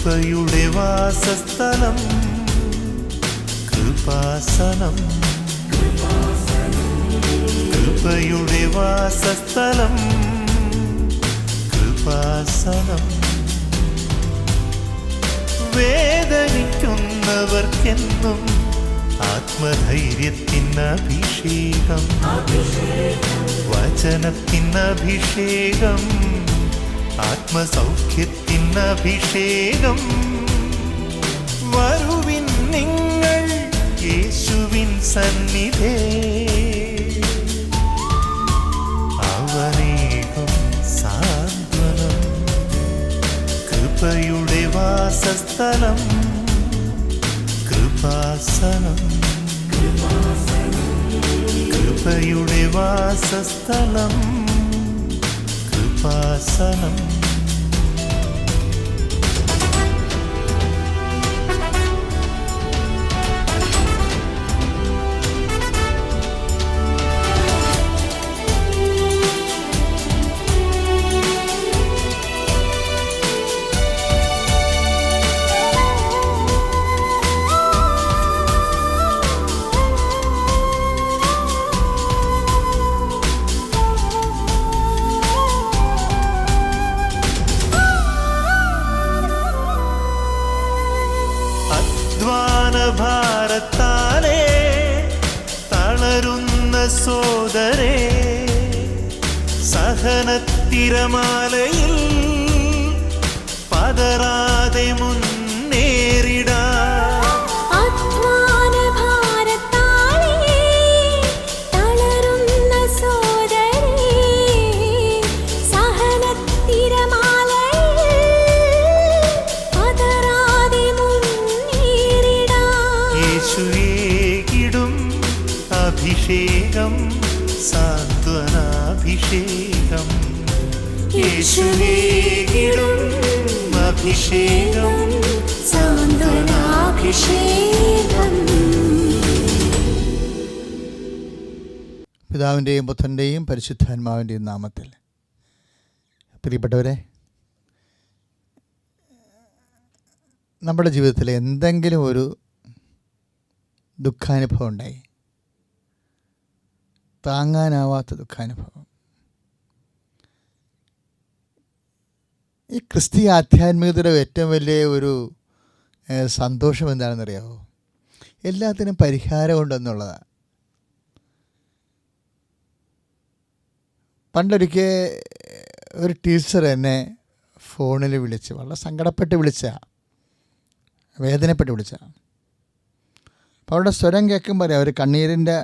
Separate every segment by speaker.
Speaker 1: കൃപയുടെ വാസസ്ഥലം കൃപാസനം. കൃപയുടെ വാസസ്ഥലം കൃപാസനം. വേദനിക്കുന്നവർക്കെന്നും ആത്മധൈര്യത്തിനഭിഷേകം, വചനത്തിനഭിഷേകം, ആത്മസൗഖ്യത്തിനഭിഷേകം. വരുവിൻ നിങ്ങൾ യേശുവിൻ സന്നിധേ, അവനേകും സാന്ത്വനം. കൃപയുടെ വാസസ്ഥലം കൃപാസനം. കൃപയുടെ വാസസ്ഥലം കൃപാസനം. ഭാരത്താലേ തളരുന്ന സോദരേ, സഹനത്തിരമാലയിൽ പതറാതെ മുന്നേറിടാ. അഭിഷേകം സാന്ത്വനാഭിഷേകം. യേശുവേകിടും അഭിഷേകം സാന്ത്വനാഭിഷേകം.
Speaker 2: പിതാവിൻ്റെയും പുത്രൻ്റെയും പരിശുദ്ധാത്മാവിൻ്റെയും നാമത്തിൽ പ്രിയപ്പെട്ടവരെ, നമ്മുടെ ജീവിതത്തിൽ എന്തെങ്കിലും ഒരു ദുഃഖാനുഭവം ഉണ്ടായി, താങ്ങാനാവാത്ത ദുഃഖാനുഭവം. ഈ ക്രിസ്തീയ ആധ്യാത്മികതയുടെ ഏറ്റവും വലിയ ഒരു സന്തോഷം എന്താണെന്നറിയാമോ? എല്ലാത്തിനും പരിഹാരമുണ്ടെന്നുള്ളതാണ്. പണ്ടൊരിക്കൽ ഒരു ടീച്ചർ എന്നെ ഫോണിൽ വിളിച്ച് വളരെ സങ്കടപ്പെട്ട് വേദനപ്പെട്ട് വിളിച്ച. അപ്പോൾ അവരുടെ സ്വരം കേൾക്കുമ്പോൾ അവർ കണ്ണീരിൻ്റെ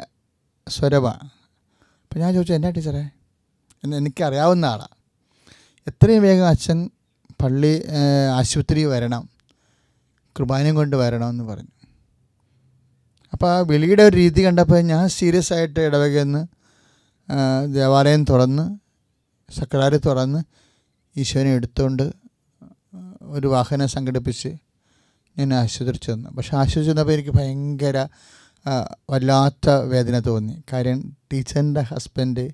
Speaker 2: സ്വരമാണ്. അപ്പോൾ ഞാൻ ചോദിച്ചു, എന്നാ ടീച്ചറേ? എനിക്കറിയാവുന്ന ആളാണ്. എത്രയും വേഗം അച്ഛൻ ആശുപത്രി വരണം, കുർബാനയും കൊണ്ട് വരണമെന്ന് പറഞ്ഞു. അപ്പോൾ ആ വിളിയുടെ ഒരു രീതി കണ്ടപ്പോൾ ഞാൻ സീരിയസ് ആയിട്ട് ഇടവകയെന്ന് ദേവാലയം തുറന്ന് സക്രാരി തുറന്ന് ഈശോനെ എടുത്തുകൊണ്ട് ഒരു വാഹനം സംഘടിപ്പിച്ച് ഞാൻ ആശുപത്രി ചെന്നു. പക്ഷേ ആശുപത്രി ചെന്നപ്പോൾ എനിക്ക് ഭയങ്കര വല്ലാത്ത വേദന തോന്നി. കാര്യം ടീച്ചറിൻ്റെ ഹസ്ബൻഡ്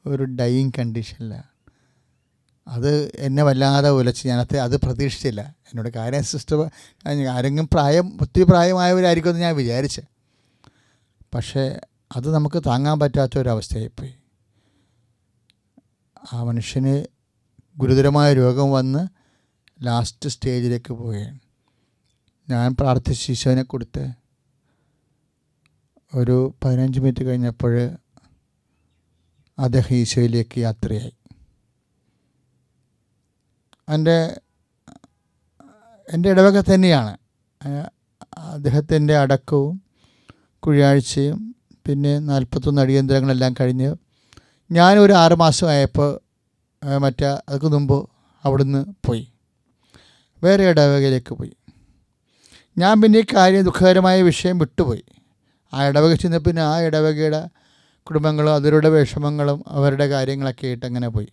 Speaker 2: ഒരു ഡൈയിങ് കണ്ടീഷനിലാണ്. അത് എന്നെ വല്ലാതെ ഉലച്ച്. അത് പ്രതീക്ഷിച്ചില്ല. എന്നോട് കാര്യം സിസ്റ്റർ ആരെങ്കിലും ഒത്തിരി പ്രായമായവരായിരിക്കുമെന്ന് ഞാൻ വിചാരിച്ചു. പക്ഷേ അത് നമുക്ക് താങ്ങാൻ പറ്റാത്തൊരവസ്ഥയായിപ്പോയി. ആ മനുഷ്യന് ഗുരുതരമായ രോഗം വന്ന് ലാസ്റ്റ് സ്റ്റേജിലേക്ക് പോവുകയാണ്. ഞാൻ പ്രാർത്ഥിച്ച് ഈശോനെ കൊടുത്ത് ഒരു 15 മിനിറ്റ് കഴിഞ്ഞപ്പോൾ അദ്ദേഹം ഈശോയിലേക്ക് യാത്രയായി. എൻ്റെ ഇടവക തന്നെയാണ്. അദ്ദേഹത്തിൻ്റെ അടക്കവും കുഴിയാഴ്ചയും പിന്നെ 41 അടിയന്തരങ്ങളെല്ലാം കഴിഞ്ഞ് ഞാനൊരു 6 മാസമായപ്പോൾ അതൊക്കെ മുമ്പ് അവിടുന്ന് പോയി, വേറെ ഇടവകയിലേക്ക് പോയി. ഞാൻ പിന്നെ ഈ കാര്യം ദുഃഖകരമായ വിഷയം വിട്ടുപോയി. ആ ഇടവക ചെന്ന പിന്നെ ആ ഇടവകയുടെ കുടുംബങ്ങളും അവരുടെ വിഷമങ്ങളും അവരുടെ കാര്യങ്ങളൊക്കെ ആയിട്ട് അങ്ങനെ പോയി.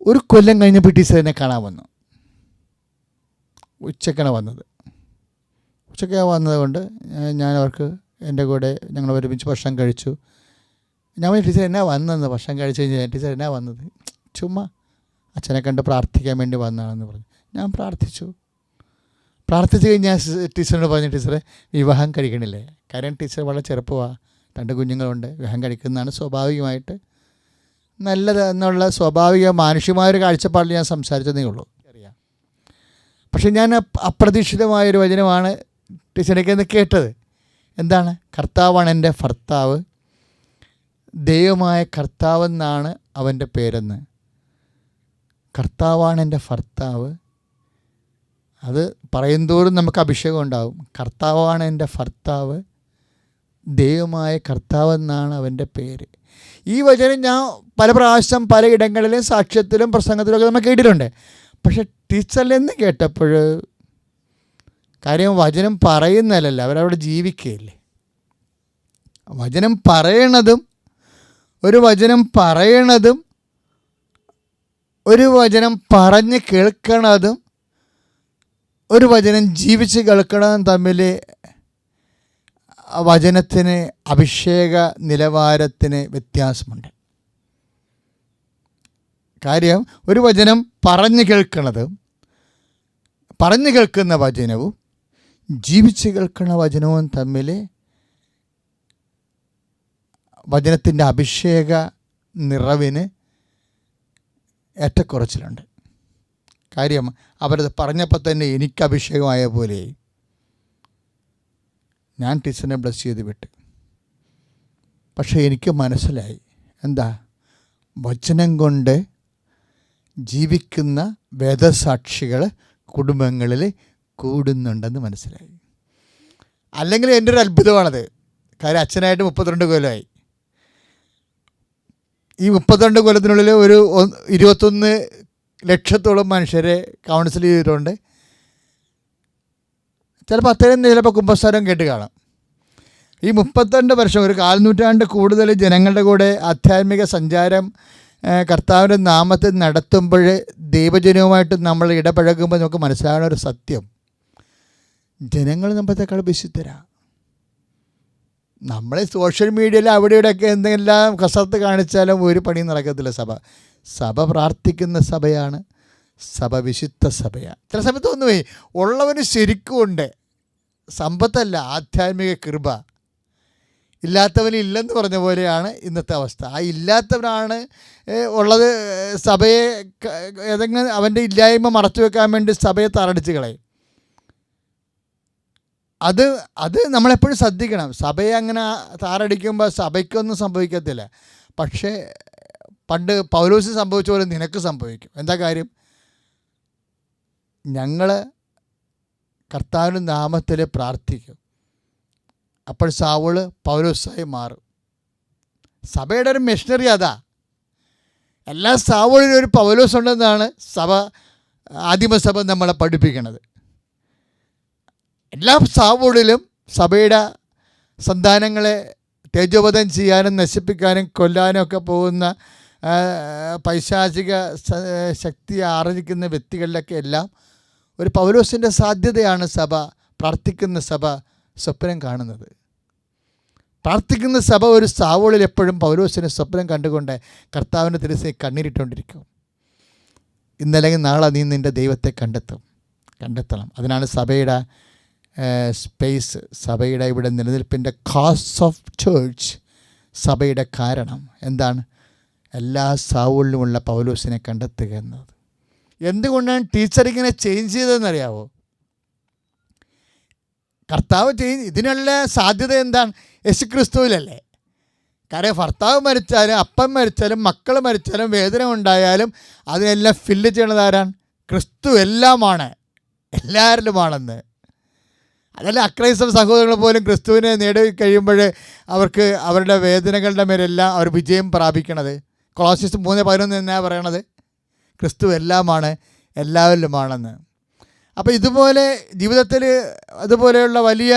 Speaker 2: ഒരു കൊല്ലം കഴിഞ്ഞപ്പോൾ ടീച്ചർ എന്നെ കാണാൻ വന്നു. ഉച്ചക്കാണ് വന്നത്. ഉച്ചയ്ക്ക് വന്നത് കൊണ്ട് ഞാൻ അവർക്ക് എൻ്റെ കൂടെ ഞങ്ങൾ ഒരുമിച്ച് ഭക്ഷണം കഴിച്ചു. ഞാൻ ടീച്ചർ എന്നാ വന്നത്, ഭക്ഷണം കഴിച്ച് കഴിഞ്ഞാൽ ടീച്ചർ എന്നാ വന്നത്, ചുമ്മാ അച്ഛനെ കണ്ട് പ്രാർത്ഥിക്കാൻ വേണ്ടി വന്നതാണെന്ന് പറഞ്ഞു. ഞാൻ പ്രാർത്ഥിച്ചു കഴിഞ്ഞാൽ ടീച്ചറിനോട് പറഞ്ഞു, ടീച്ചറെ വിവാഹം കഴിക്കണില്ലേ? കാര്യം ടീച്ചർ വളരെ ചെറുപ്പമാണ്, 2 കുഞ്ഞുങ്ങളുണ്ട്, വിവാഹം കഴിക്കുന്നതാണ് സ്വാഭാവികമായിട്ട് നല്ലത് എന്നുള്ള സ്വാഭാവിക മാനുഷികമായൊരു കാഴ്ചപ്പാടിൽ ഞാൻ സംസാരിച്ചതേ ഉള്ളൂ. അറിയാം. പക്ഷെ ഞാൻ അപ്രതീക്ഷിതമായൊരു വചനമാണ് ടീച്ചറിലേക്ക് നിന്ന് കേട്ടത്. എന്താണ്? കർത്താവാണ് എൻ്റെ ഭർത്താവ്, ദൈവമായ കർത്താവെന്നാണ് അവൻ്റെ പേരെന്ന്. കർത്താവാണ് എൻ്റെ ഭർത്താവ്. അത് പറയുന്തോറും നമുക്ക് അഭിഷേകം ഉണ്ടാകും. കർത്താവാണ് എൻ്റെ ഭർത്താവ്, ദൈവമായ കർത്താവെന്നാണ് അവൻ്റെ പേര്. ഈ വചനം ഞാൻ പല പ്രാവശ്യം പലയിടങ്ങളിലും സാക്ഷ്യത്തിലും പ്രസംഗത്തിലൊക്കെ നമ്മൾ കേട്ടിട്ടുണ്ട്. പക്ഷെ ടീച്ചറിൽ നിന്ന് കേട്ടപ്പോൾ കാര്യം വചനം പറയുന്നതല്ല, അവരവിടെ ജീവിക്കുകയില്ലേ. വചനം പറയണതും ഒരു വചനം പറഞ്ഞ് കേൾക്കണതും ഒരു വചനം ജീവിച്ച് കേൾക്കണതും തമ്മിൽ വചനത്തിന് അഭിഷേക നിലവാരത്തിന് വ്യത്യാസമുണ്ട്. കാര്യം ഒരു വചനം പറഞ്ഞു കേൾക്കുന്ന വചനവും ജീവിച്ച് കേൾക്കുന്ന വചനവും തമ്മിൽ വചനത്തിൻ്റെ അഭിഷേക നിറവിന് ഏറ്റക്കുറച്ചിലുണ്ട്. കാര്യം അവരത് പറഞ്ഞപ്പോൾ തന്നെ എനിക്ക് അഭിഷേകമായ പോലെ ഞാൻ ടീച്ചറിനെ ബ്ലസ് ചെയ്ത് വിട്ടു. പക്ഷേ എനിക്ക് മനസ്സിലായി, എന്താ, വചനം കൊണ്ട് ജീവിക്കുന്ന വേദസാക്ഷികൾ കുടുംബങ്ങളിൽ കൂടുന്നുണ്ടെന്ന് മനസ്സിലായി. അല്ലെങ്കിൽ എൻ്റെ ഒരു അത്ഭുതമാണത്. കാര്യം അച്ഛനായിട്ട് 32 കൊല്ലമായി. ഈ 32 കൊല്ലത്തിനുള്ളിൽ ഒരു 21 ലക്ഷത്തോളം മനുഷ്യരെ കൗൺസിൽ ചെയ്തിട്ടുണ്ട്. ചിലപ്പോൾ അത്രയും ചിലപ്പോൾ കുമ്പസാരം കേട്ട് കാണാം. ഈ 32 വർഷം, ഒരു 1/4 നൂറ്റാണ്ട് കൂടുതൽ ജനങ്ങളുടെ കൂടെ ആധ്യാത്മിക സഞ്ചാരം കർത്താവിൻ്റെ നാമത്തിൽ നടത്തുമ്പോൾ ദൈവജനവുമായിട്ട് നമ്മൾ ഇടപഴകുമ്പോൾ നമുക്ക് മനസ്സിലാകുന്ന ഒരു സത്യം, ജനങ്ങൾ നമ്മളെക്കാൾ വിശുദ്ധരാണ്. നമ്മൾ സോഷ്യൽ മീഡിയയിൽ അവിടെ ഇവിടെയൊക്കെ എന്തെല്ലാം കസർത്ത് കാണിച്ചാലും ഒരു പണിയും നടക്കത്തില്ല. സഭ പ്രാർത്ഥിക്കുന്ന സഭയാണ്, സഭ വിശുദ്ധ സഭയാണ്. ചില സമയത്ത് തോന്നുപോയി, ഉള്ളവന് ശരിക്കും ഉണ്ട്, സമ്പത്തല്ല ആധ്യാത്മിക കൃപ. ഇല്ലാത്തവന് ഇല്ലെന്ന് പറഞ്ഞ പോലെയാണ് ഇന്നത്തെ അവസ്ഥ. ആ ഇല്ലാത്തവനാണ് ഉള്ളത്. സഭയെ ഏതെങ്കിലും അവൻ്റെ ഇല്ലായ്മ മറച്ചു വെക്കാൻ വേണ്ടി സഭയെ താറടിച്ച് കളയും. അത് നമ്മളെപ്പോഴും ശ്രദ്ധിക്കണം. സഭയെ അങ്ങനെ താറടിക്കുമ്പോൾ സഭയ്ക്കൊന്നും സംഭവിക്കത്തില്ല. പക്ഷേ പണ്ട് പൗലോസിന് സംഭവിച്ച പോലെ നിനക്ക് സംഭവിക്കും. എന്താ കാര്യം? ഞങ്ങൾ കർത്താവിൻ്റെ നാമത്തിൽ പ്രാർത്ഥിക്കും. അപ്പോൾ സാവൂള് പൗലോസായി മാറും. സഭയുടെ ഒരു മിഷണറി അതാ. എല്ലാ സാവൂളിലും ഒരു പൗലോസ് ഉണ്ടെന്നാണ് ആദിമസഭ നമ്മളെ പഠിപ്പിക്കുന്നത്. എല്ലാ സാവൂളിലും സഭയുടെ സന്താനങ്ങളെ തേജോവധം ചെയ്യാനും നശിപ്പിക്കാനും കൊല്ലാനും ഒക്കെ പോകുന്ന പൈശാചിക ശക്തി ആർജിക്കുന്ന വ്യക്തികളിലൊക്കെ എല്ലാം ഒരു പൗലോസിൻ്റെ സാധ്യതയാണ് സഭ, പ്രാർത്ഥിക്കുന്ന സഭ സ്വപ്നം കാണുന്നത്. പ്രാർത്ഥിക്കുന്ന സഭ ഒരു സാവൂളിൽ എപ്പോഴും പൗലോസിനെ സ്വപ്നം കണ്ടുകൊണ്ട് കർത്താവിൻ്റെ തിരുസേനയിൽ കണ്ണീരിട്ടുകൊണ്ടിരിക്കും. ഇന്നല്ലെങ്കിൽ നാളെ നീ നിൻ്റെ ദൈവത്തെ കണ്ടെത്തണം. അതിനാണ് സഭയുടെ സ്പേസ്, സഭയുടെ ഇവിടെ നിലനിൽപ്പിൻ്റെ കോസ് ഓഫ് ചേർച്ച്. സഭയുടെ കാരണം എന്താണ്? എല്ലാ സാവൂളിലുമുള്ള പൗലോസിനെ കണ്ടെത്തുക എന്നത്. എന്തുകൊണ്ടാണ് ടീച്ചർ ഇങ്ങനെ ചേഞ്ച് ചെയ്തതെന്നറിയാവോ? കർത്താവ് ഇതിനുള്ള സാധ്യത എന്താണ്? യേശുക്രിസ്തുവിലല്ലേ. കാര്യം ഭർത്താവ് മരിച്ചാലും അപ്പം മരിച്ചാലും മക്കൾ മരിച്ചാലും വേദന ഉണ്ടായാലും അതിനെല്ലാം ഫില്ല് ചെയ്യണത് ആരാണ്? ക്രിസ്തു എല്ലാമാണ്, എല്ലാവരിലുമാണെന്ന്. അതല്ല അക്രൈസ്തവ സഹോദരങ്ങൾ പോലും ക്രിസ്തുവിനെ നേടി കഴിയുമ്പോൾ അവർക്ക് അവരുടെ വേദനകളുടെ മേലെല്ലാം അവർ വിജയം പ്രാപിക്കണത്. കൊളോസ്യസ് 3:11 എന്നാ പറയണത്? ക്രിസ്തു എല്ലാമാണ്, എല്ലാവരിലുമാണെന്ന്. അപ്പോൾ ഇതുപോലെ ജീവിതത്തിൽ അതുപോലെയുള്ള വലിയ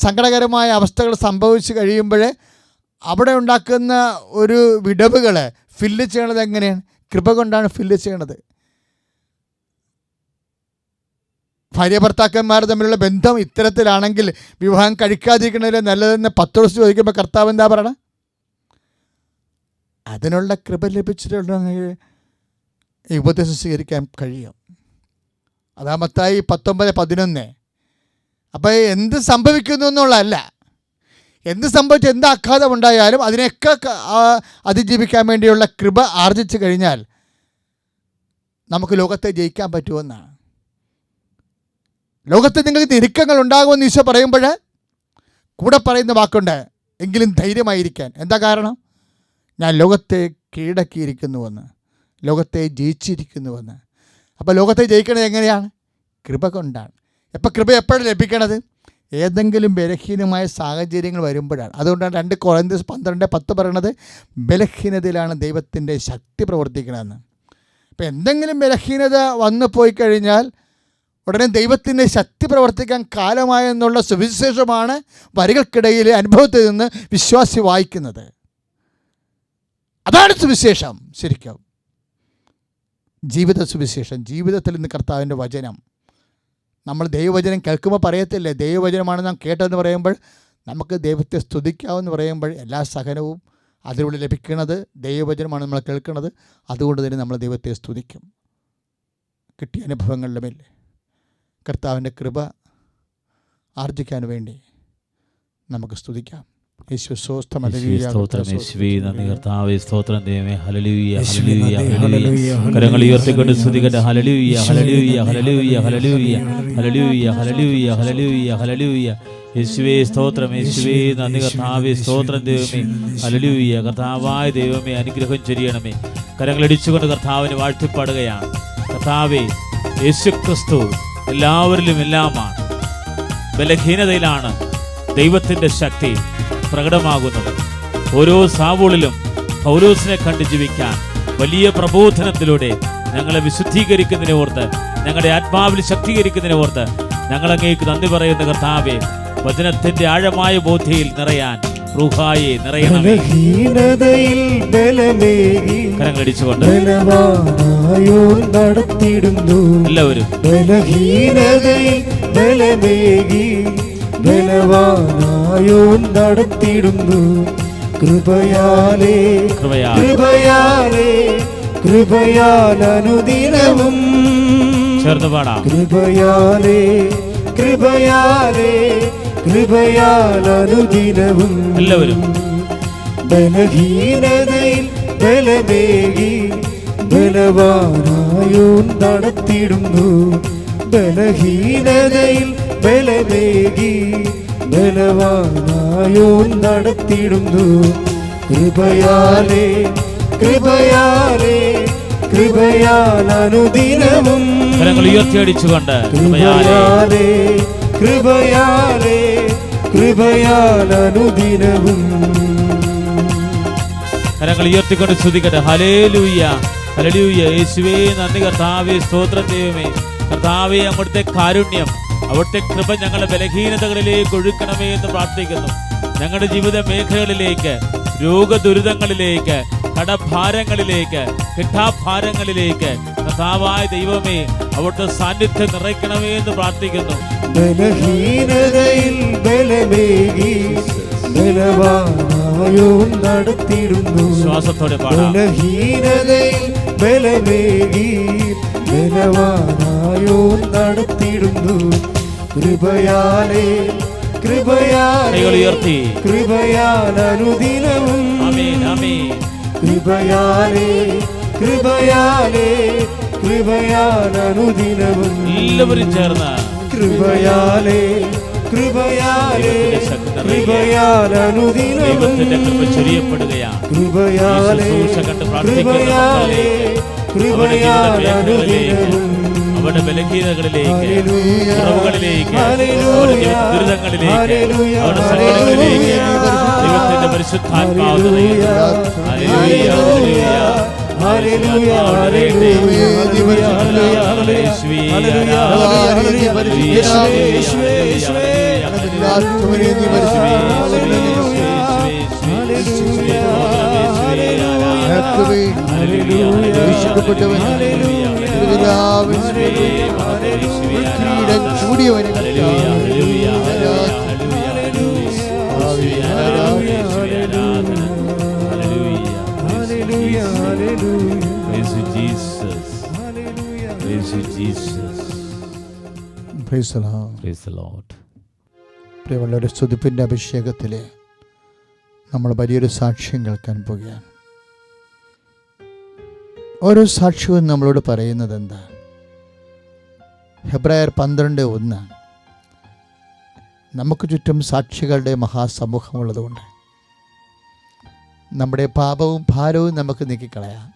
Speaker 2: സങ്കടകരമായ അവസ്ഥകൾ സംഭവിച്ചു കഴിയുമ്പോൾ അവിടെ ഉണ്ടാക്കുന്ന ഒരു വിടവുകൾ ഫില്ല് ചെയ്യണത് എങ്ങനെയാണ്? കൃപ കൊണ്ടാണ് ഫില്ല് ചെയ്യണത്. ഭാര്യ ഭർത്താക്കന്മാർ തമ്മിലുള്ള ബന്ധം ഇത്തരത്തിലാണെങ്കിൽ വിവാഹം കഴിക്കാതിരിക്കണതിൽ നല്ലതെന്ന് പത്രോസ് ചോദിക്കുമ്പോൾ കർത്താവ് എന്താ പറയണത്? അതിനുള്ള കൃപ ലഭിച്ചിട്ടുണ്ടെങ്കിൽ ഈ ഉപദേശം സ്വീകരിക്കാൻ കഴിയും. അതാ മത്തായി 19:11. അപ്പോൾ എന്ത് സംഭവിക്കുന്നു എന്നുള്ളതല്ല, എന്ത് സംഭവിച്ച് എന്ത് ആഘാതമുണ്ടായാലും അതിനെയൊക്കെ അതിജീവിക്കാൻ വേണ്ടിയുള്ള കൃപ ആർജിച്ചു കഴിഞ്ഞാൽ നമുക്ക് ലോകത്തെ ജയിക്കാൻ പറ്റുമെന്നാണ്. ലോകത്ത് നിങ്ങൾക്ക് ഞെരുക്കങ്ങൾ ഉണ്ടാകുമെന്ന് ഈശോ പറയുമ്പോൾ കൂടെ പറയുന്ന വാക്കുണ്ട്, എങ്കിലും ധൈര്യമായിരിക്കാൻ. എന്താ കാരണം? ഞാൻ ലോകത്തെ കീഴടക്കിയിരിക്കുന്നുവെന്ന്, ലോകത്തെ ജയിച്ചിരിക്കുന്നുവെന്ന്. അപ്പോൾ ലോകത്തെ ജയിക്കണത് എങ്ങനെയാണ്? കൃപ കൊണ്ടാണ്. അപ്പോൾ കൃപ എപ്പോഴാണ് ലഭിക്കണത്? ഏതെങ്കിലും ബലഹീനമായ സാഹചര്യങ്ങൾ വരുമ്പോഴാണ്. അതുകൊണ്ടാണ് 2 കൊരിന്ത്യർ 12:10 പറയണത്, ബലഹീനതയിലാണ് ദൈവത്തിൻ്റെ ശക്തി പ്രവർത്തിക്കണമെന്ന്. അപ്പോൾ എന്തെങ്കിലും ബലഹീനത വന്നു പോയി കഴിഞ്ഞാൽ ഉടനെ ദൈവത്തിൻ്റെ ശക്തി പ്രവർത്തിക്കാൻ കാലമായെന്നുള്ള സുവിശേഷമാണ് വരികൾക്കിടയിൽ അനുഭവത്തിൽ നിന്ന് വിശ്വാസി വായിക്കുന്നത്. അതാണ് സുവിശേഷം. ശരിക്കും ജീവിത സുവിശേഷം, ജീവിതത്തിൽ നിന്ന് കർത്താവിൻ്റെ വചനം. നമ്മൾ ദൈവവചനം കേൾക്കുമ്പോൾ പറയത്തില്ലേ, ദൈവവചനമാണ് നാം കേട്ടതെന്ന് പറയുമ്പോൾ നമുക്ക് ദൈവത്തെ സ്തുതിക്കാമെന്ന് പറയുമ്പോൾ എല്ലാ സഹനവും അതിലൂടെ ലഭിക്കുന്നത് ദൈവവചനമാണ് നമ്മൾ കേൾക്കുന്നത്. അതുകൊണ്ട് തന്നെ നമ്മൾ ദൈവത്തെ സ്തുതിക്കും. കിട്ടിയ അനുഭവങ്ങളുടെ മേൽ കർത്താവിൻ്റെ കൃപ ആർജിക്കാൻ വേണ്ടി നമുക്ക് സ്തുതിക്കാം.
Speaker 3: സ്തോത്രം യേശുവേ, നന്ദി കർത്താവേ, സ്തോത്രം ദൈവമേ. ഹല്ലേലൂയ ഹല്ലേലൂയ ഹല്ലേലൂയ. കരങ്ങൾ ഉയർത്തിക്കൊണ്ട് സ്തുതിക്കട്ടെ. ഹല്ലേലൂയ ഹല്ലേലൂയ ഹല്ലേലൂയ ഹല്ലേലൂയ ഹല്ലേലൂയ ഹല്ലേലൂയ ഹല്ലേലൂയ ഹല്ലേലൂയ. യേശുവേ സ്തോത്രം, യേശുവേ നന്ദി കർത്താവേ, സ്തോത്രം ദൈവമേ. ഹല്ലേലൂയ. കർത്താവായ ദൈവമേ, അനുഗ്രഹം ചൊരിയണമേ. കരങ്ങളടിച്ചുകൊണ്ട് കർത്താവിനെ വാഴ്ത്തിപ്പാടുകയാണ്. കർത്താവേ, യേശുക്രിസ്തു എല്ലാവരിലും എല്ലാമാണ്. ബലഹീനതയിലാണ് ദൈവത്തിൻ്റെ ശക്തി പ്രകടമാകുന്നത്. ഓരോ സാവൂളിലും പൗലോസിനെ കണ്ട് ജീവിക്കാൻ വലിയ പ്രബോധനത്തിലൂടെ ഞങ്ങളെ വിശുദ്ധീകരിക്കുന്നതിനെ ഓർത്ത്, ഞങ്ങളുടെ ആത്മാവിൽ ശക്തീകരിക്കുന്നതിനെ ഓർത്ത് ഞങ്ങൾ അങ്ങേക്ക് നന്ദി പറയുന്ന കർത്താവേ, വചനത്തിന്റെ ആഴമായ ബോധ്യയിൽ നിറയാൻ റൂഹായെ നിറയണമേ. കരങ്ങളടിച്ചുകൊണ്ട് എല്ലാവരും
Speaker 4: ബലവാനായോൻ നടത്തിടുന്നു. കൃപയാലേ കൃപയാലേ കൃപയാൽ അനുദിനവും
Speaker 3: ചേർന്ന് പാടാം.
Speaker 4: കൃപയാലേ കൃപയാലേ കൃപയാൽ അനുദിനവും
Speaker 3: എല്ലാവരും
Speaker 4: ബലഹീനതയിൽ ബലമേകി ബലവാനായോൻ നടത്തിടുന്നു. ബലഹീനതയിൽ ബലമേകി ബലവാനായോൻ നടത്തിടുന്നു. കൃപയാലേ കൃപയാലേ കൃപയാൽ അനുദിനവും
Speaker 3: കരങ്ങൾ ഉയർത്തിയടിച്ചുകൊണ്ട്
Speaker 4: കൃപയാലേ കൃപയാലേ കൃപയാൽ അനുദിനവും
Speaker 3: കരങ്ങൾ ഉയർത്തിക്കൊണ്ട് സ്തുതിക്കട്ടെ. ഹല്ലേലൂയ ഹല്ലേലൂയ. യേശുവേ നന്ദി കർത്താവേ, സ്തോത്രം ദൈവമേ. കർത്താവേ, അവിടുത്തെ കാരുണ്യം, അവിടുത്തെ കൃപ ഞങ്ങളുടെ ബലഹീനതകളിലേക്ക് ഒഴുക്കണമേ എന്ന് പ്രാർത്ഥിക്കുന്നു. ഞങ്ങളുടെ ജീവിത മേഖലകളിലേക്ക്, രോഗദുരിതങ്ങളിലേക്ക്, കടഭാരങ്ങളിലേക്ക്, കിട്ടാഭാരങ്ങളിലേക്ക് കർത്താവായ ദൈവമേ, അവിടുത്തെ സാന്നിധ്യം നിറയ്ക്കണമേ എന്ന് പ്രാർത്ഥിക്കുന്നു.
Speaker 4: ബലഹീനതയിൽ ബലമേകി ബലവാനായോൻ നടത്തിടുന്നു.
Speaker 3: ശ്വാസത്തോടെ പാടാം.
Speaker 4: ബലഹീനതയിൽ ബലമേകി ബലവാനായോൻ നടത്തിടുന്നു. കൃപയാലേ കൃപയാലേ
Speaker 3: ഉയർത്തി
Speaker 4: കൃപയാൽ അനുദിനവും
Speaker 3: ആമേൻ ആമേൻ.
Speaker 4: കൃപയാലേ കൃപയാലേ കൃപയാൽ അനുദിനവും
Speaker 3: എല്ലാവരും ചേർന്ന്
Speaker 4: കൃപയാലേ കൃപയാലേ കൃപയാൽ അനുദിനവും
Speaker 3: ദൈവത്തിന്റെ കൃപ ചൊരിയപ്പെടുകയാണ്.
Speaker 4: കൃപയാലേ കൃപയാലേ കൃപയാൽ അനുദിനവും
Speaker 3: അവരുടെ ബലഹീനതകളിലേക്ക്, കുറവുകളിലേക്ക്, അവരുടെ ദുരിതങ്ങളിലേക്ക്, അവരുടെ സങ്കടങ്ങളിലേക്ക് ദൈവത്തിന്റെ പരിശുദ്ധാത്മാവ് നിറയുന്നു. ഹല്ലേലൂയ ഹല്ലേലൂയ hallelujah
Speaker 2: praise the Lord.
Speaker 3: Praise the Lord.
Speaker 2: പ്രിയമുള്ളവരെ, സ്തുതിപ്പിൻ്റെ അഭിഷേകത്തിൽ നമ്മൾ വലിയൊരു സാക്ഷ്യം കേൾക്കാൻ പോവുകയാണ്. ഓരോ സാക്ഷ്യവും നമ്മളോട് പറയുന്നത് എന്താ? ഹെബ്രായർ 12:1. നമുക്ക് ചുറ്റും സാക്ഷികളുടെ മഹാസമൂഹമുള്ളതുകൊണ്ട് നമ്മുടെ പാപവും ഭാരവും നമുക്ക് നീക്കിക്കളയാം.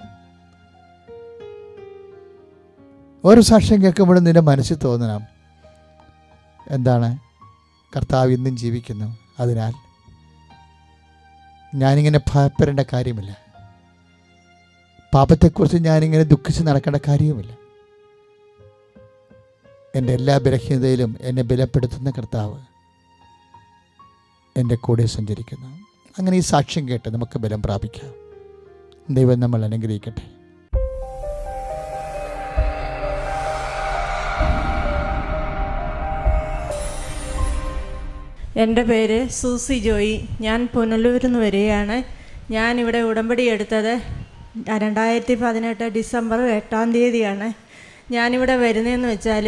Speaker 2: ഓരോ സാക്ഷ്യം കേൾക്കുമ്പോഴും നിന്റെ മനസ്സിൽ തോന്നണം, എന്താണ്? കർത്താവ് ഇന്നും ജീവിക്കുന്നു, അതിനാൽ ഞാനിങ്ങനെ ഭയപ്പെടേണ്ട കാര്യമില്ല, പാപത്തെക്കുറിച്ച് ഞാനിങ്ങനെ ദുഃഖിച്ച് നടക്കേണ്ട കാര്യവുമില്ല. എൻ്റെ എല്ലാ ബലഹീനതയിലും എന്നെ ബലപ്പെടുത്തുന്ന കർത്താവ് എൻ്റെ കൂടെ സഞ്ചരിക്കുന്നു. അങ്ങനെ ഈ സാക്ഷ്യം കേട്ട് നമുക്ക് ബലം പ്രാപിക്കാം. ദൈവം നമ്മൾ അനുഗ്രഹിക്കട്ടെ.
Speaker 5: എൻ്റെ പേര് സൂസി ജോയി. ഞാൻ പുനലൂരിൽ നിന്ന് വരികയാണ്. ഞാനിവിടെ ഉടമ്പടി എടുത്തത് 2018 ഡിസംബർ 8 ഞാനിവിടെ വരുന്നതെന്ന് വെച്ചാൽ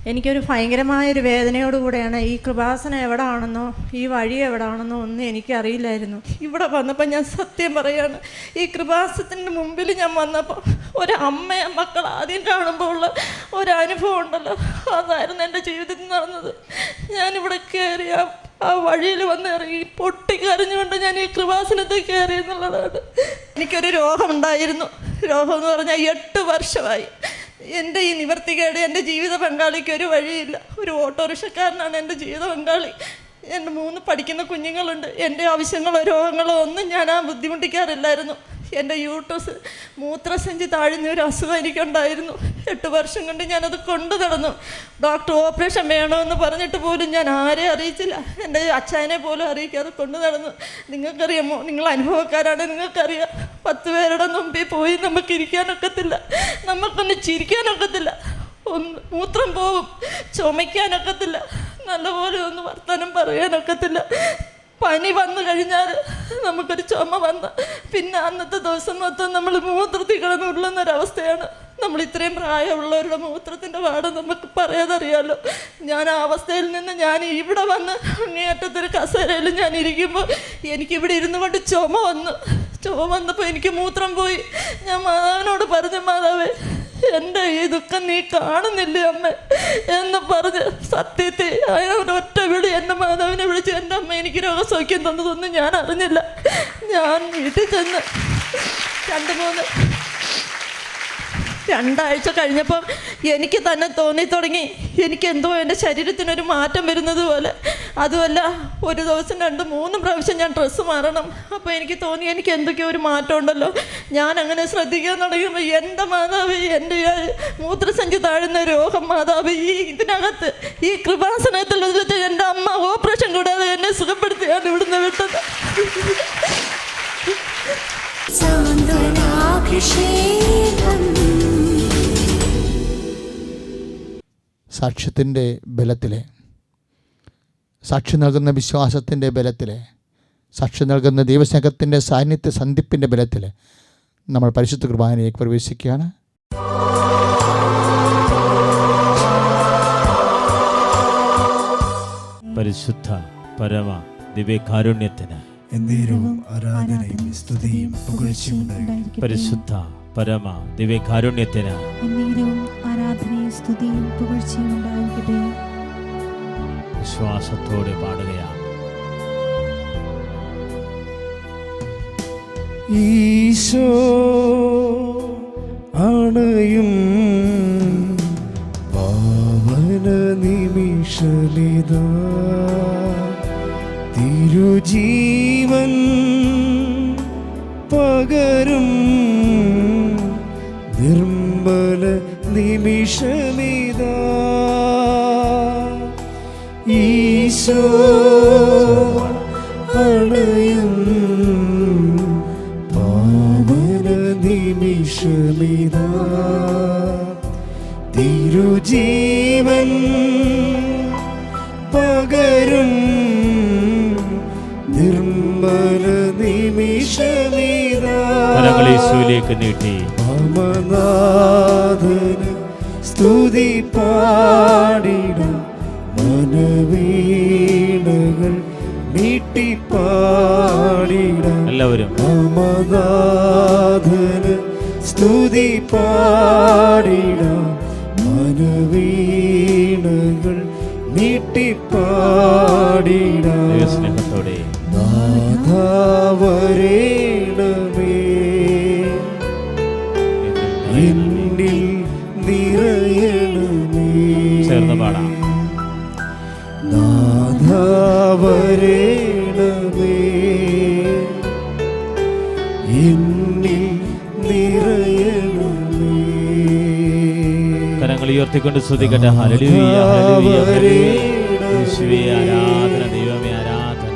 Speaker 5: എനിക്കൊരു ഭയങ്കരമായൊരു വേദനയോടുകൂടെയാണ്. ഈ കൃപാസനം എവിടെ ആണെന്നോ ഈ വഴി എവിടെ ആണെന്നോ ഒന്നും എനിക്കറിയില്ലായിരുന്നു. ഇവിടെ വന്നപ്പോൾ ഞാൻ സത്യം പറയുകയാണ്, ഈ കൃപാസനത്തിൻ്റെ മുമ്പിൽ ഞാൻ വന്നപ്പോൾ ഒരമ്മയെ മക്കൾ ആദ്യം കാണുമ്പോൾ ഉള്ള ഒരനുഭവം ഉണ്ടല്ലോ, അതായിരുന്നു എൻ്റെ ജീവിതത്തിൽ നടന്നത്. ഞാനിവിടെ കയറി ആ വഴിയിൽ വന്ന് ഇറങ്ങി പൊട്ടിക്കരഞ്ഞുകൊണ്ട് ഞാൻ ഈ കൃപാസനത്തിൽ കയറി എന്നുള്ളതാണ്. എനിക്കൊരു രോഗമുണ്ടായിരുന്നു. രോഗം എന്ന് പറഞ്ഞാൽ 8 വർഷമായി. എൻ്റെ ഈ നിവർത്തികേട് എൻ്റെ ജീവിത പങ്കാളിക്ക് ഒരു വഴിയില്ല. ഒരു ഓട്ടോറിക്ഷക്കാരനാണ് എൻ്റെ ജീവിത പങ്കാളി. എൻ്റെ 3 പഠിക്കുന്ന കുഞ്ഞുങ്ങളുണ്ട്. എൻ്റെ ആവശ്യങ്ങളോ രോഗങ്ങളോ ഒന്നും ഞാൻ ബുദ്ധിമുട്ടിക്കാറില്ലായിരുന്നു. എൻ്റെ യൂട്രസ് മൂത്രസഞ്ചി താഴ്ന്ന ഒരു അസുഖം എനിക്കുണ്ടായിരുന്നു. 8 വർഷം കൊണ്ട് ഞാനത് കൊണ്ടു നടന്നു. ഡോക്ടർ ഓപ്പറേഷൻ വേണമെന്ന് പറഞ്ഞിട്ട് പോലും ഞാൻ ആരെയും അറിയിച്ചില്ല. എൻ്റെ അച്ഛനെ പോലും അറിയിക്കാതെ കൊണ്ടു നടന്നു. നിങ്ങൾക്കറിയാമോ, നിങ്ങൾ അനുഭവക്കാരാണ്, നിങ്ങൾക്കറിയാം. 10 പേരുടെ മുമ്പിൽ പോയി നമുക്ക് ഇരിക്കാനൊക്കത്തില്ല, നമുക്കൊന്ന് ചിരിക്കാനൊക്കത്തില്ല, മൂത്രം പോകും, ചുമയ്ക്കാനൊക്കത്തില്ല, നല്ലപോലെ ഒന്ന് വർത്തമാനം പറയാനൊക്കത്തില്ല. പനി വന്നു കഴിഞ്ഞാൽ നമുക്കൊരു ചുമ വന്ന് പിന്നെ അന്നത്തെ ദിവസം മൊത്തം നമ്മൾ മൂത്രത്തിൽ കിടന്നുള്ളൊരവസ്ഥയാണ്. നമ്മൾ ഇത്രയും പ്രായമുള്ളവരുടെ മൂത്രത്തിൻ്റെ പാഠം നമുക്ക് പറയാതറിയാമല്ലോ. ഞാൻ ആ അവസ്ഥയിൽ നിന്ന് ഞാൻ ഇവിടെ വന്ന് അങ്ങേയറ്റത്തൊരു കസേരയിൽ ഞാൻ ഇരിക്കുമ്പോൾ എനിക്കിവിടെ ഇരുന്നു കൊണ്ട് ചുമ വന്നപ്പോൾ എനിക്ക് മൂത്രം പോയി. ഞാൻ മാതാവിനോട് പറഞ്ഞു, മാതാവേ എൻ്റെ ഈ ദുഃഖം നീ കാണുന്നില്ലേ അമ്മ എന്ന് പറഞ്ഞ് സത്യത്തിൽ ഒറ്റ വിളി എൻ്റെ മാതാവിനെ വിളിച്ച്, എൻ്റെ അമ്മ എനിക്ക് രോഗസൗഖ്യം തന്നതൊന്നും ഞാൻ അറിഞ്ഞില്ല. ഞാൻ വീട്ടിൽ ചെന്ന് 2 ആഴ്ച കഴിഞ്ഞപ്പം എനിക്ക് തന്നെ തോന്നി തുടങ്ങി, എനിക്കെന്തോ എൻ്റെ ശരീരത്തിനൊരു മാറ്റം വരുന്നത് പോലെ. അതുമല്ല, ഒരു ദിവസം 2-3 പ്രാവശ്യം ഞാൻ ഡ്രസ്സ് മാറണം. അപ്പോൾ എനിക്ക് തോന്നി എനിക്ക് എന്തൊക്കെയോ ഒരു മാറ്റം ഉണ്ടല്ലോ. ഞാൻ അങ്ങനെ ശ്രദ്ധിക്കാൻ തുടങ്ങിയപ്പോൾ എൻ്റെ മാതാവ്, എൻ്റെ മൂത്രസഞ്ചി താഴുന്ന രോഗം മാതാവ് ഇതിനകത്ത് ഈ കൃപാസനത്തിൽ വെച്ചിട്ട് എൻ്റെ അമ്മ ഓപ്പറേഷൻ കൂടാതെ എന്നെ സുഖപ്പെടുത്തിയാണ് ഇവിടുന്ന് വിട്ടത്.
Speaker 2: സാക്ഷ്യത്തിൻ്റെ ബലത്തിൽ, സാക്ഷി നൽകുന്ന വിശ്വാസത്തിൻ്റെ ബലത്തിൽ, സാക്ഷി നൽകുന്ന ദൈവസ്നേഹത്തിൻ്റെ സാന്നിധ്യ സന്ധിപ്പിൻ്റെ ബലത്തിൽ നമ്മൾ പരിശുദ്ധ കുർബാനയിലേക്ക് പ്രവേശിക്കുകയാണ്.
Speaker 3: പരിശുദ്ധ പരമ ദിവ്യകാരുണ്യത്തിന്
Speaker 4: എന്നേരവും ആരാധനയും സ്തുതിയും പുകഴ്ചയും ഉണ്ടായിരിക്കട്ടെ.
Speaker 3: പരിശുദ്ധ പരമ ദിവ്യകാരുണ്യത്തിന്
Speaker 6: എന്നേരവും ആരാധനയും സ്തുതിയും പുകഴ്ചയും ഉണ്ടായിരിക്കട്ടെ.
Speaker 3: വിശ്വാസത്തോടെ പാടുകയാണ്.
Speaker 4: ഈശോ അണയും പാവന നിമിഷമിതാ, തിരുജീവൻ പകരും നിർമ്മല നിമിഷമിതാ. ഈശോ അണയും പാവന നിമിഷമിതാ, തിരുജീവൻ പകരും നിർമ്മല നിമിഷമിതാ.
Speaker 3: കരങ്ങൾ യേശുവിലേക്ക് നീട്ടി
Speaker 4: മമനാഥന് സ്തുതി പാടിടാം മനവീണകൾ നീട്ടിപ്പാടിടാം
Speaker 3: എല്ലാവരും
Speaker 4: നാമനാഥന് സ്തുതി പാടിടാം മനവീണകൾ നീട്ടിപ്പാടിടാം
Speaker 3: സ്നേഹത്തോടെ
Speaker 4: നാഥാ വരേണമേ എന്നിൽ നിറയണമേ.
Speaker 3: ചേർന്ന് പാടാം.
Speaker 4: നാഥാ വരേണമേ എന്നിൽ നിറയണമേ.
Speaker 3: കരങ്ങൾ ഉയർത്തിക്കൊണ്ട് സ്തുതിക്കട്ടെ. ഹല്ലേലൂയ ഹല്ലേലൂയ ഹല്ലേലൂയ. യേശുവേ ആരാധന, ദൈവമേ ആരാധന.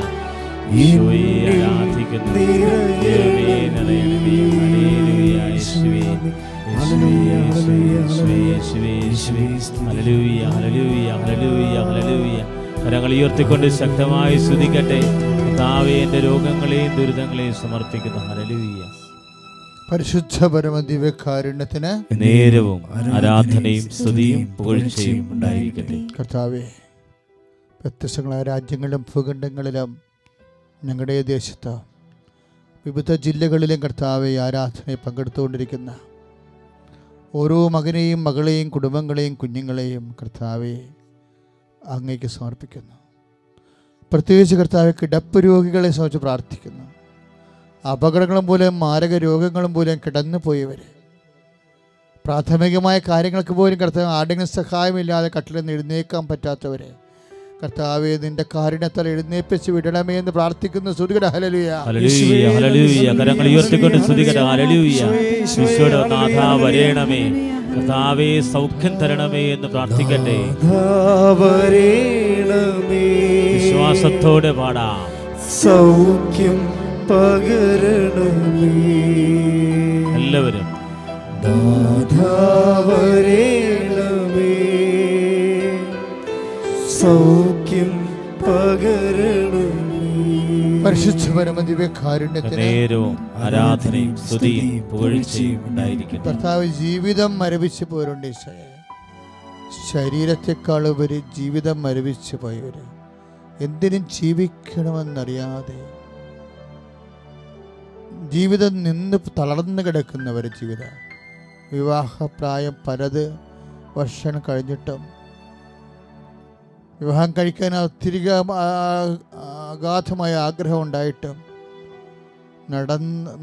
Speaker 3: യേശുവേ ആരാധിക്കുന്നു. ദൈവമേ നിറയണമേ. ഹല്ലേലൂയ യേശുവേ യേശുവേ യേശുവേ യേശുവേ യേശുവേ. ഹല്ലേലൂയ ഹല്ലേലൂയ ഹല്ലേലൂയ ഹല്ലേലൂയ. കരങ്ങൾ ഉയർത്തിക്കൊണ്ട് ശക്തമായി സ്തുതിക്കട്ടെ. കർത്താവേ, എൻ്റെ രോഗങ്ങളെയും ദുരിതങ്ങളെയും സമർപ്പിക്കുന്നു. ഹല്ലേലൂയ.
Speaker 2: പരിശുദ്ധ പരമ ദിവ്യകാരുണ്യത്തിന്
Speaker 3: നേരവും ആരാധനയും സ്തുതിയും പുകഴ്ചയും ഉണ്ടായിരിക്കട്ടെ.
Speaker 2: കർത്താവേ, വ്യത്യസ്തങ്ങളായ രാജ്യങ്ങളിലും ഭൂഖണ്ഡങ്ങളിലും ഞങ്ങളുടെ ദേശത്ത് വിവിധ ജില്ലകളിലും കർത്താവെ ആരാധനയിൽ പങ്കെടുത്തുകൊണ്ടിരിക്കുന്ന ഓരോ മകനെയും മകളെയും കുടുംബങ്ങളെയും കുഞ്ഞുങ്ങളെയും കർത്താവെ അങ്ങേക്ക് സമർപ്പിക്കുന്നു. പ്രത്യേകിച്ച് കർത്താവെ കിടപ്പ് രോഗികളെ സംബന്ധിച്ച് പ്രാർത്ഥിക്കുന്നു. അപകടങ്ങളും മൂലം മാരക രോഗങ്ങളും മൂലം കിടന്നു പോയവരെ, പ്രാഥമികമായ കാര്യങ്ങൾക്ക് പോലും കർത്താവ് ആരുടെയും സഹായമില്ലാതെ കട്ടിലിൽ നിന്ന് എഴുന്നേക്കാൻ പറ്റാത്തവരെ കർത്താവെ നിന്റെ കാരുണ്യത്താൽ എഴുന്നേൽപ്പിച്ച് വിടണമേ എന്ന് പ്രാർത്ഥിക്കുന്നു. സ്തുതിക്കട്ടെ. ഹല്ലേലൂയ
Speaker 3: ഹല്ലേലൂയ ഹല്ലേലൂയ. കരങ്ങൾ ഉയർത്തിക്കൊണ്ട് സ്തുതിക്കട്ടെ. ഹല്ലേലൂയ. ഈശോയുടെ നാഥാ വരേണമേ. കർത്താവേ, സൗഖ്യം തരണമേ എന്ന് പ്രാർത്ഥിക്കട്ടെ. വിശ്വാസത്തോടെ പാടാം.
Speaker 4: സൗഖ്യം പകരണമേ.
Speaker 3: എല്ലാവരും
Speaker 4: നാഥാ വരേണമേ. സൗഖ്യം പകരണമേ.
Speaker 2: പരിശുദ്ധ പരമ ദിവ്യകാരുണ്യത്തിന്
Speaker 3: നേരവും ആരാധനയും സ്തുതിയും പുകഴ്ചയും ഉണ്ടായിരിക്കട്ടെ.
Speaker 2: കർത്താവ് ജീവിതം മരവിച്ച് പോയവരുണ്ട്. ഈശോയെ, ശരീരത്തെക്കാൾ ഉപരി ജീവിതം മരവിച്ച് പോയവർ, എന്തിനും ജീവിക്കണമെന്നറിയാതെ ജീവിതം നിന്ന് തളർന്നു കിടക്കുന്നവർ, ജീവിതം വിവാഹപ്രായം പലത് വർഷം കഴിഞ്ഞിട്ടും വിവാഹം കഴിക്കാൻ ഒത്തിരി അഗാധമായ ആഗ്രഹം ഉണ്ടായിട്ടും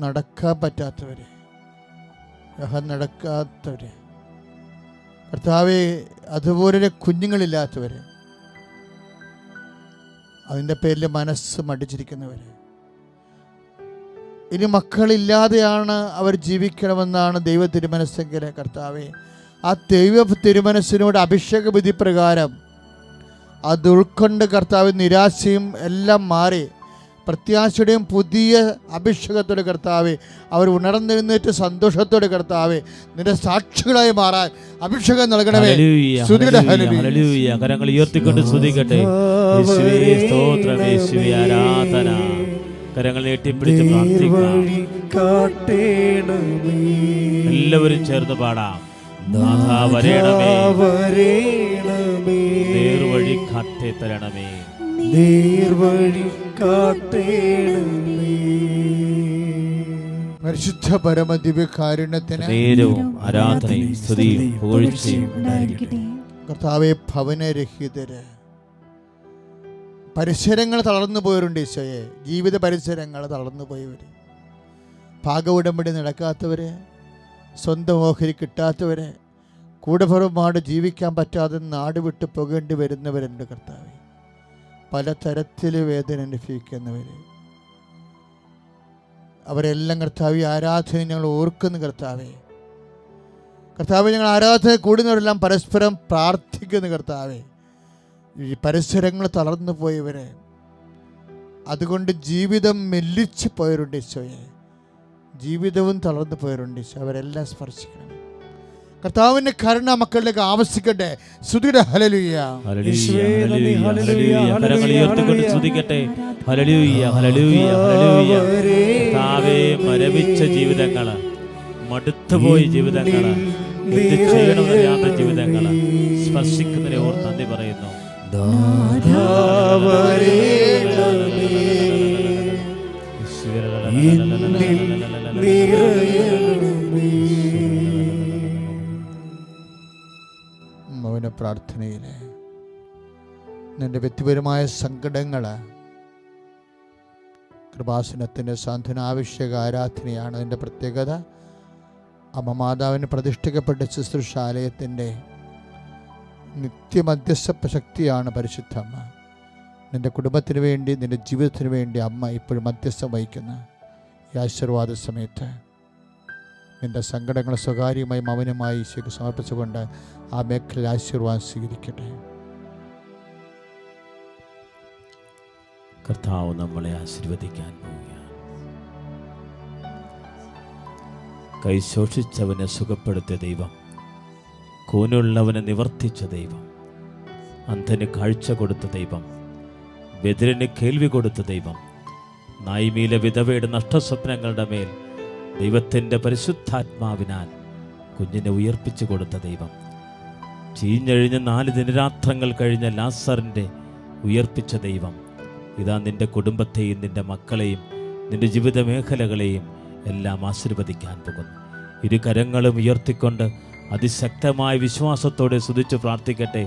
Speaker 2: നടക്കാൻ പറ്റാത്തവർ, വിവാഹം നടക്കാത്തവർ, കർത്താവെ അതുപോലെ കുഞ്ഞുങ്ങളില്ലാത്തവർ, അതിൻ്റെ പേരിൽ മനസ്സ് മടിച്ചിരിക്കുന്നവർ, ഇനി മക്കളില്ലാതെയാണ് അവർ ജീവിക്കണമെന്നാണ് ദൈവ തിരുമനസ്സെങ്കിൽ കർത്താവെ ആ ദൈവ തിരുമനസ്സിനോട് അഭിഷേക വിധി പ്രകാരം അത് ഉൾക്കൊണ്ട് കർത്താവ് നിരാശയും എല്ലാം മാറി പ്രത്യാശയുടെയും പുതിയ അഭിഷേകത്തോടെ കർത്താവെ അവർ ഉണർന്നെഴുന്നേറ്റ് സന്തോഷത്തോടെ കർത്താവെ നിന്റെ സാക്ഷികളായി മാറാൻ അഭിഷേകം നൽകണമേ.
Speaker 3: ഹല്ലേലൂയ. കരങ്ങൾ ഉയർത്തിക്കൊണ്ട് സ്തുതിക്കട്ടെ. യേശുവേ സ്തോത്രം, യേശുവേ ആരാധന. കരങ്ങൾ നീട്ടിപ്പിടിച്ച് പ്രാർത്ഥിക്കാം. എല്ലാവരും ചേർന്ന് പാടാം. നാഥാ വരേണമേ, നേർവഴി കാട്ടി തരണമേ.
Speaker 4: നേർവഴി കാട്ടേണമേ.
Speaker 2: പരിശുദ്ധ പരമ ദിവ്യകാരുണ്യത്തിന്
Speaker 3: നേരവും ആരാധനയും സ്തുതിയും പുകഴ്ചയും ഉണ്ടായിരിക്കട്ടെ.
Speaker 2: കർത്താവെ, ഭവനരഹിതര്, പരിസരങ്ങൾ തളർന്നു പോയവരുണ്ട്. ഈശോയെ, ജീവിത പരിസരങ്ങൾ തളർന്നു പോയവർ, ഭാഗ ഉടമ്പടി നടക്കാത്തവർ, സ്വന്തം ഓഹരി കിട്ടാത്തവർ, കൂടപ്പുറമാട് ജീവിക്കാൻ പറ്റാതെ നാട് വിട്ട് പോകേണ്ടി വരുന്നവരുണ്ട്. കർത്താവെ, പലതരത്തിൽ വേദന അനുഭവിക്കുന്നവർ, അവരെല്ലാം കർത്താവെ ആരാധന ഞങ്ങൾ ഓർക്കുന്നു. കർത്താവെ, ഞങ്ങൾ ആരാധന കൂടുന്നവരെല്ലാം പരസ്പരം പ്രാർത്ഥിക്കുന്നു. കർത്താവെ, ഈ പരിസരങ്ങൾ തളർന്നു പോയവരെ, അതുകൊണ്ട് ജീവിതം മെല്ലിച്ച് പോയവരുണ്ട്. ഈശോയെ, ജീവിതവും തളർന്നു പോയവരുണ്ട്. ഈശോ, അവരെല്ലാം സ്പർശിക്കണം. കർത്താവിന്റെ കരുണ മക്കളിലേക്ക് ആവശ്യിക്കട്ടെ. സ്തുതിയുടെ ഹല്ലേലൂയ.
Speaker 3: ഹല്ലേലൂയ ഹല്ലേലൂയ ഹല്ലേലൂയ. കരങ്ങൾ ഉയർത്തിക്കൊണ്ട് സ്തുതിക്കട്ടെ. ഹല്ലേലൂയ ഹല്ലേലൂയ ഹല്ലേലൂയ. കർത്താവേ, മരവിച്ച ജീവിതങ്ങൾ, മടുത്തുപോയ ജീവിതങ്ങൾ, എന്ത് ചെയ്യണമെന്നറിയാത്ത ജീവിതങ്ങൾ സ്പർശിക്കുന്നതിനെ ഓർത്ത് നന്ദി പറയുന്നു.
Speaker 4: നാഥാ വരേണമേ, എന്നിൽ നിറയണമേ.
Speaker 2: മൗന പ്രാർത്ഥനയിൽ നിന്റെ വ്യക്തിപരമായ സങ്കടങ്ങൾ കൃപാസനത്തിൻ്റെ സാന്ത്വനാഭിഷേക ആരാധനയാണ് അതിൻ്റെ പ്രത്യേകത. അമ്മ മാതാവിന് പ്രതിഷ്ഠിക്കപ്പെട്ട ശുശ്രൂഷാലയത്തിൻ്റെ നിത്യമധ്യസ്ഥ ശക്തിയാണ് പരിശുദ്ധമ്മ. നിൻ്റെ കുടുംബത്തിന് വേണ്ടി, നിൻ്റെ ജീവിതത്തിന് വേണ്ടി അമ്മ ഇപ്പോഴും മധ്യസ്ഥം വഹിക്കുന്ന ഈ ആശീർവാദ സമയത്ത് നിൻ്റെ സങ്കടങ്ങൾ സ്വകാര്യമായി മൗനമായി ഈശോയ്ക്ക് സമർപ്പിച്ചുകൊണ്ട് ആ മേഖലയിൽ ആശീർവാദം സ്വീകരിക്കട്ടെ.
Speaker 3: കർത്താവ് നമ്മളെ ആശീർവദിക്കാൻ പോവുകയാണ്. കൈ ശോഷിച്ചവനെ സുഖപ്പെടുത്തിയ ദൈവം, കൂനുള്ളവനെ നിവർത്തിച്ച ദൈവം, അന്ധന് കാഴ്ച കൊടുത്ത ദൈവം, ബധിരന് കേൾവി കൊടുത്ത ദൈവം, നായ്മീലെ വിധവയുടെ നഷ്ടസ്വപ്നങ്ങളുടെ മേൽ ദൈവത്തിൻ്റെ പരിശുദ്ധാത്മാവിനാൽ കുഞ്ഞിനെ ഉയർപ്പിച്ചു കൊടുത്ത ദൈവം, ചീഞ്ഞഴിഞ്ഞ് 4 ദിനരാത്രങ്ങൾ കഴിഞ്ഞ ലാസറിൻ്റെ ഉയർപ്പിച്ച ദൈവം, ഇതാ നിൻ്റെ കുടുംബത്തെയും നിൻ്റെ മക്കളെയും നിൻ്റെ ജീവിത മേഖലകളെയും എല്ലാം ആശീർവദിക്കാൻ പോകുന്നു. ഇരു കരങ്ങളും ഉയർത്തിക്കൊണ്ട് അതിശക്തമായ വിശ്വാസത്തോടെ സ്തുതിച്ച് പ്രാർത്ഥിക്കട്ടെ.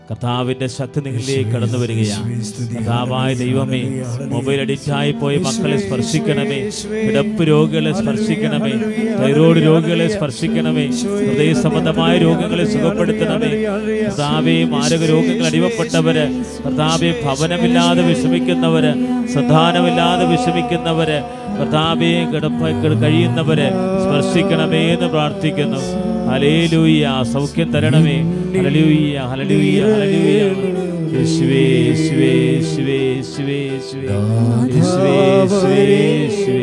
Speaker 3: കർത്താവിൻ്റെ ശക്തി നിങ്ങളിലേക്ക് കടന്നു വരികയാണ്. കർത്താവായ ദൈവമേ, മൊബൈൽ അഡിക്റ്റായി പോയ മക്കളെ സ്പർശിക്കണമേ, കിടപ്പ് രോഗികളെ സ്പർശിക്കണമേ, തൈറോയ്ഡ് രോഗികളെ സ്പർശിക്കണമേ, ഹൃദയ സംബന്ധമായ രോഗങ്ങളെ സുഖപ്പെടുത്തണമേ. കർത്താവേ, മാരക രോഗങ്ങൾ അടിമപ്പെട്ടവര്, കർത്താവേ, ഭവനമില്ലാതെ വിഷമിക്കുന്നവര്, സന്താനമില്ലാതെ വിഷമിക്കുന്നവര്, കർത്താവേ, കഴിയുന്നവര് സ്പർശിക്കണമേ എന്ന് പ്രാർത്ഥിക്കുന്നു. ഹല്ലേലൂയ, സൗഖ്യം തരണമേ. ഹല്ലേലൂയ, ഹല്ലേലൂയ, ഹല്ലേലൂയ. യേശുവേ, യേശുവേ, യേശുവേ, യേശുവേ, യേശുവേ, യേശുവേ, യേശുവേ,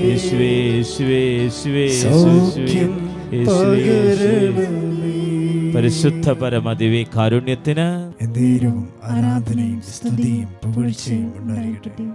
Speaker 3: യേശുവേ, യേശുവേ, യേശുവേ,
Speaker 4: സൗഖ്യം പകരണമേ.
Speaker 3: പരിശുദ്ധ പരമദിവ്യ കാരുണ്യത്തിന്
Speaker 4: എന്നേരവും ആരാധനയും സ്തുതിയും പുകഴ്ചയും ഉണ്ടായിരിക്കട്ടെ.